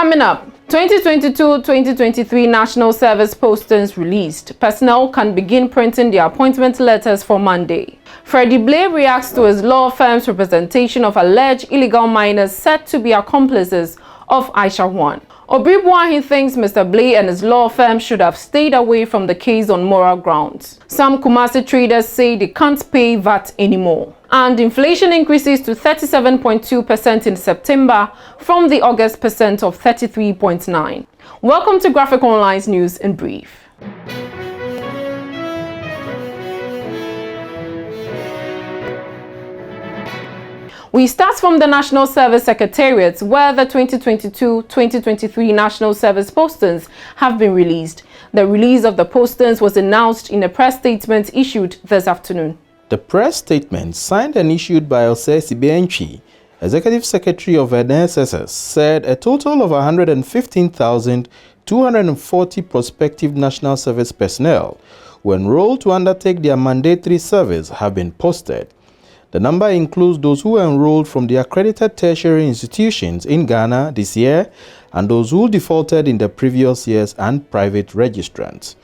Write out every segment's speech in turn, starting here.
Coming up, 2022-2023 National Service postings released. Personnel can begin printing their appointment letters for Monday. Freddie Blay reacts to his law firm's representation of alleged illegal miners said to be accomplices of Aisha Huang. Obiri Boahen thinks Mr Blay and his law firm should have stayed away from the case on moral grounds. Some Kumasi traders say they can't pay VAT anymore. And inflation increases to 37.2% in September from the August percent of 33.9%. Welcome to Graphic Online's news in brief. We start from the National Service Secretariat, where the 2022-2023 National Service postings have been released. The release of the postings was announced in a press statement issued this afternoon. The press statement, signed and issued by Osei Benchi, Executive Secretary of NSSS, said a total of 115,240 prospective National Service personnel who enrolled to undertake their mandatory service have been posted. The number includes those who enrolled from the accredited tertiary institutions in Ghana this year and those who defaulted in the previous years and private registrants.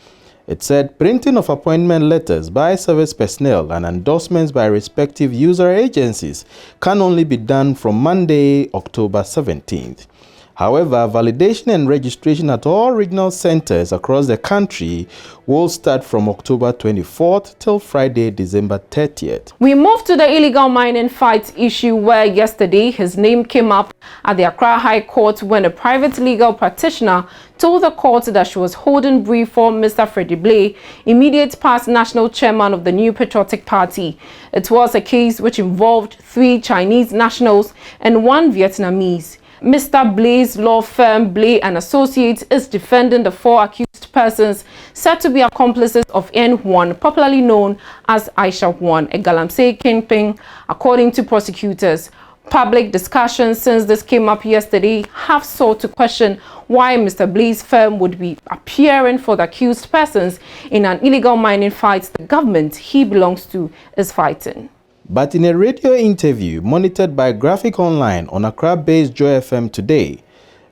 It said printing of appointment letters by service personnel and endorsements by respective user agencies can only be done from Monday, October 17th. However, validation and registration at all regional centers across the country will start from October 24th till Friday, December 30th. We move to the illegal mining fight issue, where yesterday his name came up at the Accra High Court when a private legal practitioner told the court that she was holding brief for Mr Freddie Blay, immediate past national chairman of the New Patriotic Party. It was a case which involved 3 Chinese nationals and 1 Vietnamese. Mr. Blay's law firm, Blay & Associates, is defending the 4 accused persons said to be accomplices of N. Huang, popularly known as Aisha Huang, a Galamsey kingpin, according to prosecutors. Public discussions since this came up yesterday have sought to question why Mr. Blay's firm would be appearing for the accused persons in an illegal mining fight the government he belongs to is fighting. But in a radio interview monitored by Graphic Online on Accra-based Joy FM today,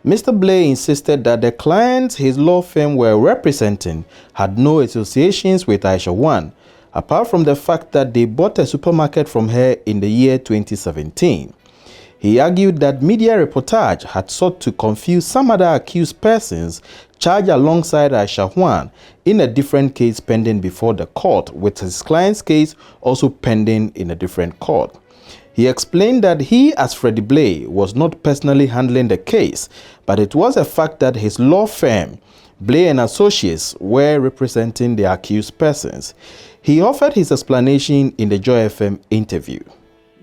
Mr. Blay insisted that the clients his law firm were representing had no associations with Aisha Huang, apart from the fact that they bought a supermarket from her in the year 2017. He argued that media reportage had sought to confuse some other accused persons charged alongside Aisha Huang in a different case pending before the court, with his client's case also pending in a different court. He explained that he, as Freddie Blay, was not personally handling the case, but it was a fact that his law firm, Blay & Associates, were representing the accused persons. He offered his explanation in the Joy FM interview.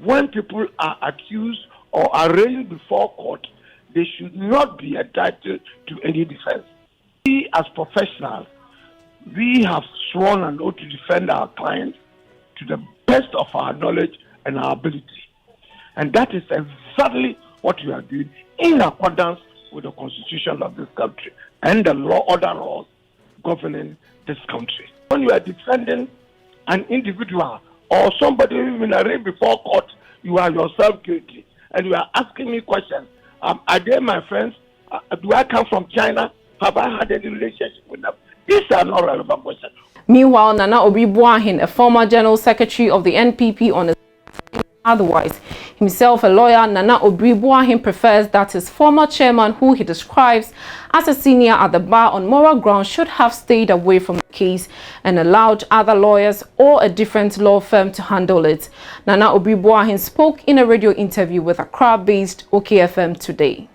When people are accused or arraigned before court, they should not be entitled to any defense. We as professionals, we have sworn an oath to defend our clients to the best of our knowledge and our ability. And that is exactly what we are doing in accordance with the constitution of this country and the other laws governing this country. When you are defending an individual or somebody who has been arraigned before court, you are yourself guilty. And you are asking me questions. Are they my friends? Do I come from China? Have I had any relationship with them? These are not relevant questions. Meanwhile, Nana Obiri Boahen, a former general secretary of the NPP, on his otherwise. Himself a lawyer, Nana Obiri Boahen prefers that his former chairman, who he describes as a senior at the bar on moral grounds, should have stayed away from the case and allowed other lawyers or a different law firm to handle it. Nana Obiri Boahen spoke in a radio interview with Accra-based OKFM today.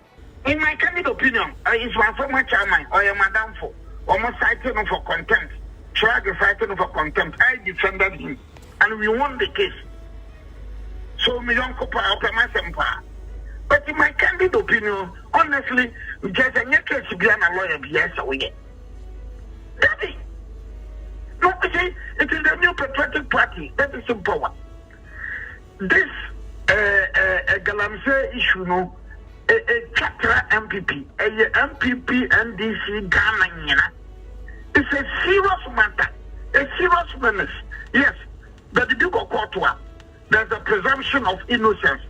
In my candid opinion, if my former chairman or your madam for almost cited him for contempt, tried to fight him for contempt, I defended him and we won the case. So we don't but in my candid opinion, honestly, just a new case to be a lawyer, yes, or yes. Daddy, no, see, it is the New Patriotic Party. That is simple one. This Galamsey issue, no, a chapter MPP, a MPP NDC Ghana, it's a serious matter, a serious menace. Yes, but the Duke of Courtois, there's a presumption of innocence.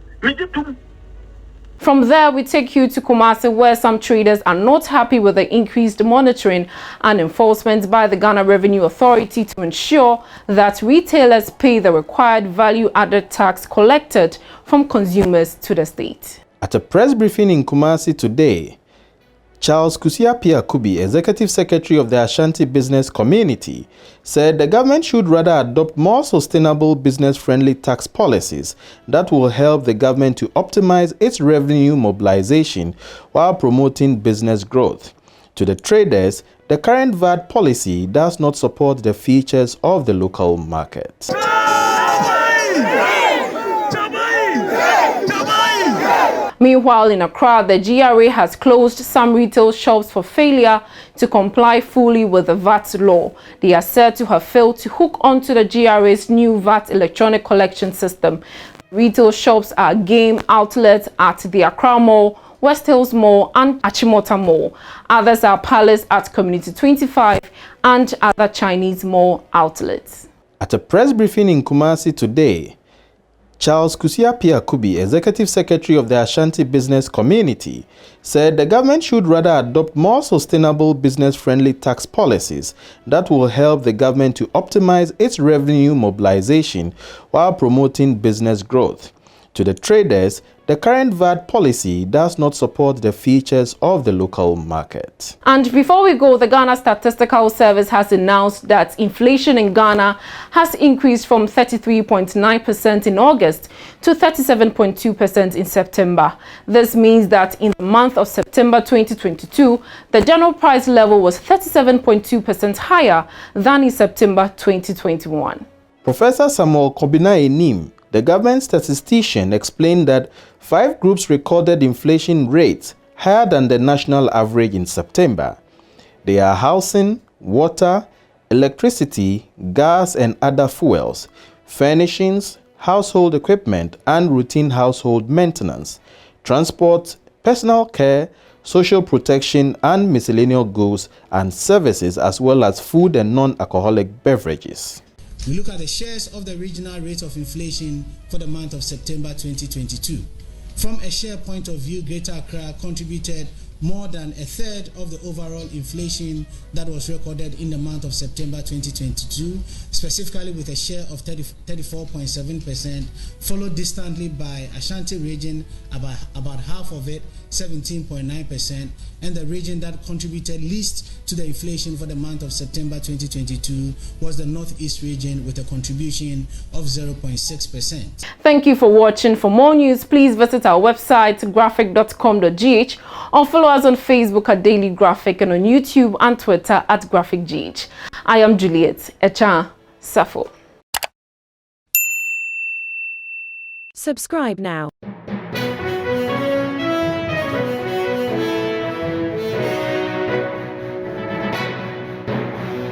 From there, we take you to Kumasi, where some traders are not happy with the increased monitoring and enforcement by the Ghana Revenue Authority to ensure that retailers pay the required value-added tax collected from consumers to the state. At a press briefing in Kumasi today, Charles Kusiapia-Kubi, Executive Secretary of the Ashanti Business Community, said the government should rather adopt more sustainable business-friendly tax policies that will help the government to optimize its revenue mobilization while promoting business growth. To the traders, the current VAT policy does not support the features of the local market. Meanwhile, in Accra, the GRA has closed some retail shops for failure to comply fully with the VAT law. They are said to have failed to hook onto the GRA's new VAT electronic collection system. Retail shops are game outlets at the Accra Mall, West Hills Mall and Achimota Mall. Others are Palace at Community 25 and other Chinese mall outlets. At a press briefing in Kumasi today, Charles Kusiapia-Kubi, Executive Secretary of the Ashanti Business Community, said the government should rather adopt more sustainable business-friendly tax policies that will help the government to optimize its revenue mobilization while promoting business growth. To the traders, the current VAT policy does not support the features of the local market. And before we go, the Ghana Statistical Service has announced that inflation in Ghana has increased from 33.9% in August to 37.2% in September. This means that in the month of September 2022, the general price level was 37.2% higher than in September 2021. Professor Samuel Kobina-Enim, the government statistician, explained that 5 groups recorded inflation rates higher than the national average in September. They are housing, water, electricity, gas and other fuels, furnishings, household equipment and routine household maintenance, transport, personal care, social protection and miscellaneous goods and services, as well as food and non-alcoholic beverages. We look at the shares of the regional rate of inflation for the month of September 2022. From a share point of view, Greater Accra contributed more than a third of the overall inflation that was recorded in the month of September 2022, specifically with a share of 34.7%, followed distantly by Ashanti region, about half of it, 17.9%, and the region that contributed least to the inflation for the month of September 2022 was the Northeast region with a contribution of 0.6%. Thank you for watching. For more news, please visit our website graphic.com.gh or follow us on Facebook at Daily Graphic and on YouTube and Twitter at GraphicGH. I am Juliet Echa Safo. Subscribe now.